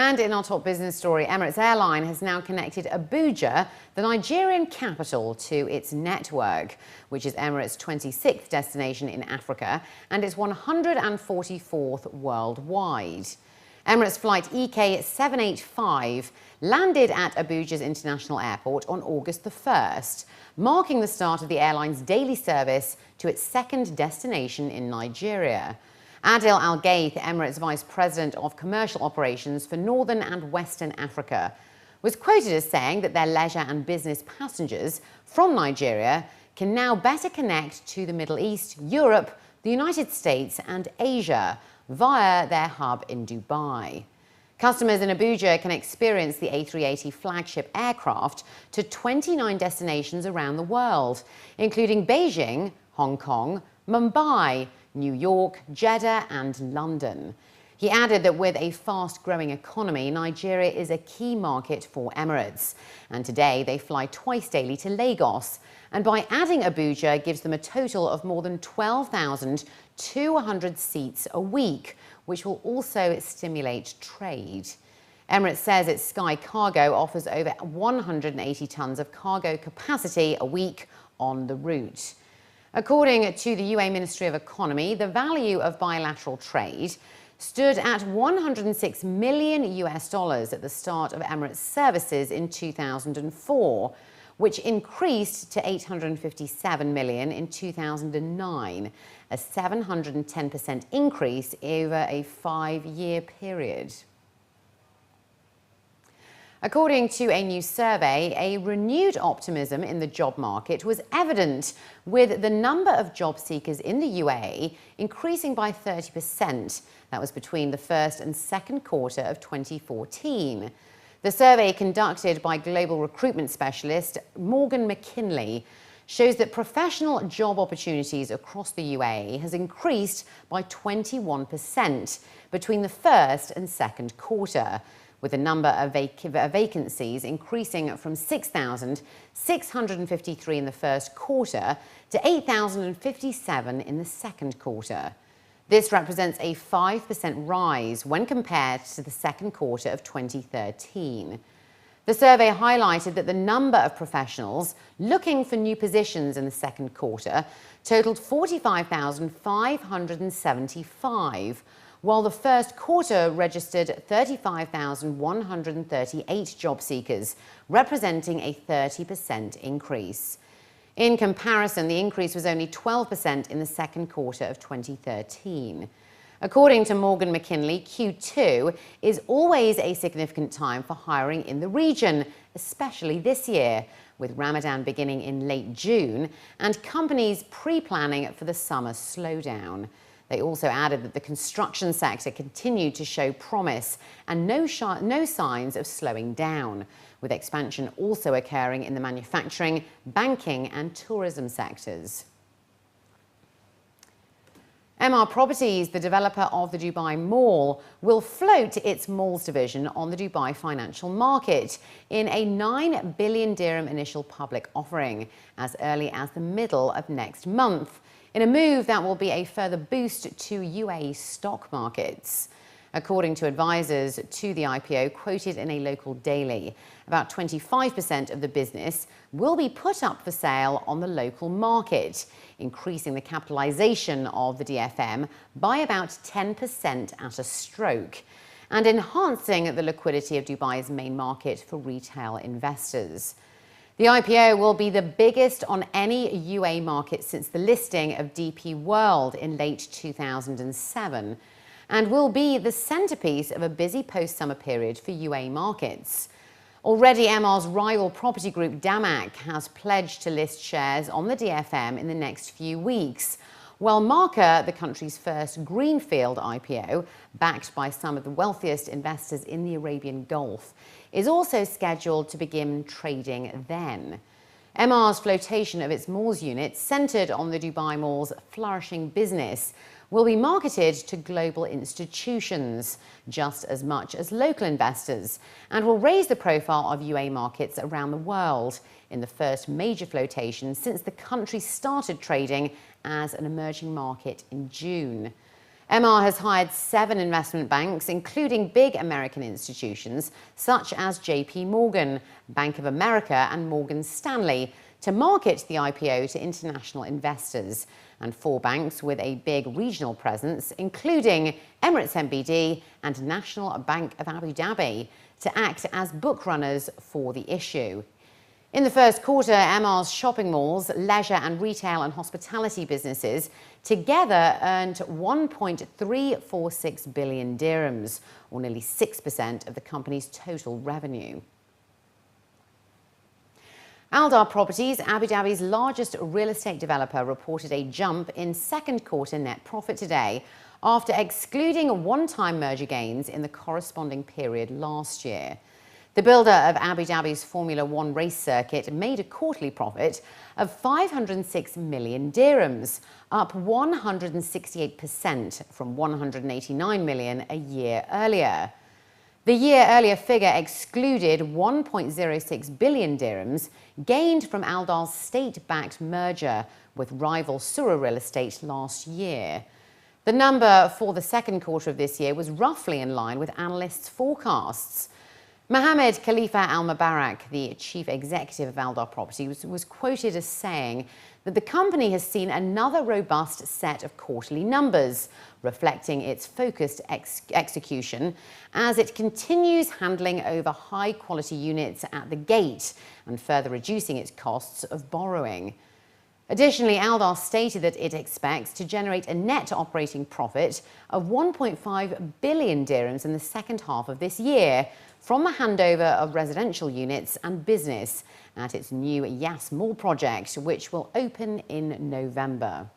And in our top business story, Emirates Airline has now connected Abuja, the Nigerian capital, to its network, which is Emirates' 26th destination in Africa and its 144th worldwide. Emirates flight EK785 landed at Abuja's International Airport on August the 1st, marking the start of the airline's daily service to its second destination in Nigeria. Adil Al-Gaith, Emirates Vice President of Commercial Operations for Northern and Western Africa, was quoted as saying that their leisure and business passengers from Nigeria can now better connect to the Middle East, Europe, the United States and Asia via their hub in Dubai. Customers in Abuja can experience the A380 flagship aircraft to 29 destinations around the world, including Beijing, Hong Kong, Mumbai, New York, Jeddah and London. He added that with a fast-growing economy, Nigeria is a key market for Emirates. And today they fly twice daily to Lagos. And by adding Abuja gives them a total of more than 12,200 seats a week, which will also stimulate trade. Emirates says its Sky Cargo offers over 180 tons of cargo capacity a week on the route. According to the UAE Ministry of Economy, the value of bilateral trade stood at $106 million at the start of Emirates services in 2004, which increased to $857 million in 2009, a 710% increase over a 5-year period. According to a new survey, a renewed optimism in the job market was evident, with the number of job seekers in the UAE increasing by 30%. That was between the first and second quarter of 2014. The survey, conducted by global recruitment specialist Morgan McKinley, shows that professional job opportunities across the UAE has increased by 21% between the first and second quarter, with the number of vacancies increasing from 6,653 in the first quarter to 8,057 in the second quarter. This represents a 5% rise when compared to the second quarter of 2013. The survey highlighted that the number of professionals looking for new positions in the second quarter totaled 45,575, while the first quarter registered 35,138 job seekers, representing a 30% increase. In comparison, the increase was only 12% in the second quarter of 2013. According to Morgan McKinley, Q2 is always a significant time for hiring in the region, especially this year, with Ramadan beginning in late June and companies pre-planning for the summer slowdown. They also added that the construction sector continued to show promise and no signs of slowing down, with expansion also occurring in the manufacturing, banking and tourism sectors. MR Properties, the developer of the Dubai Mall, will float its malls division on the Dubai financial market in a 9 billion dirham initial public offering as early as the middle of next month, in a move that will be a further boost to UAE stock markets. According to advisors to the IPO quoted in a local daily, about 25% of the business will be put up for sale on the local market, increasing the capitalization of the DFM by about 10% at a stroke, and enhancing the liquidity of Dubai's main market for retail investors. The IPO will be the biggest on any UAE market since the listing of DP World in late 2007, and will be the centerpiece of a busy post-summer period for UAE markets. Already, MR's rival property group Damac has pledged to list shares on the DFM in the next few weeks, while Marca, the country's first greenfield IPO, backed by some of the wealthiest investors in the Arabian Gulf, is also scheduled to begin trading then. MR's flotation of its malls unit, centered on the Dubai Mall's flourishing business, will be marketed to global institutions just as much as local investors, and will raise the profile of UAE markets around the world in the first major flotation since the country started trading as an emerging market in June. Emaar has hired 7 investment banks, including big American institutions such as JP Morgan, Bank of America and Morgan Stanley, to market the IPO to international investors, and 4 banks with a big regional presence, including Emirates NBD and National Bank of Abu Dhabi, to act as bookrunners for the issue. In the first quarter, Emaar's shopping malls, leisure and retail and hospitality businesses together earned 1.346 billion dirhams, or nearly 6% of the company's total revenue. Aldar Properties, Abu Dhabi's largest real estate developer, reported a jump in second quarter net profit today after excluding one-time merger gains in the corresponding period last year. The builder of Abu Dhabi's Formula One race circuit made a quarterly profit of 506 million dirhams, up 168% from 189 million a year earlier. The year earlier figure excluded 1.06 billion dirhams gained from Aldar's state-backed merger with rival Sura Real Estate last year. The number for the second quarter of this year was roughly in line with analysts' forecasts. Mohammed Khalifa Al Mubarak, the chief executive of Aldar Properties, was quoted as saying that the company has seen another robust set of quarterly numbers, reflecting its focused execution as it continues handling over high-quality units at the gate and further reducing its costs of borrowing. Additionally, Aldar stated that it expects to generate a net operating profit of 1.5 billion dirhams in the second half of this year from the handover of residential units and business at its new Yas Mall project, which will open in November.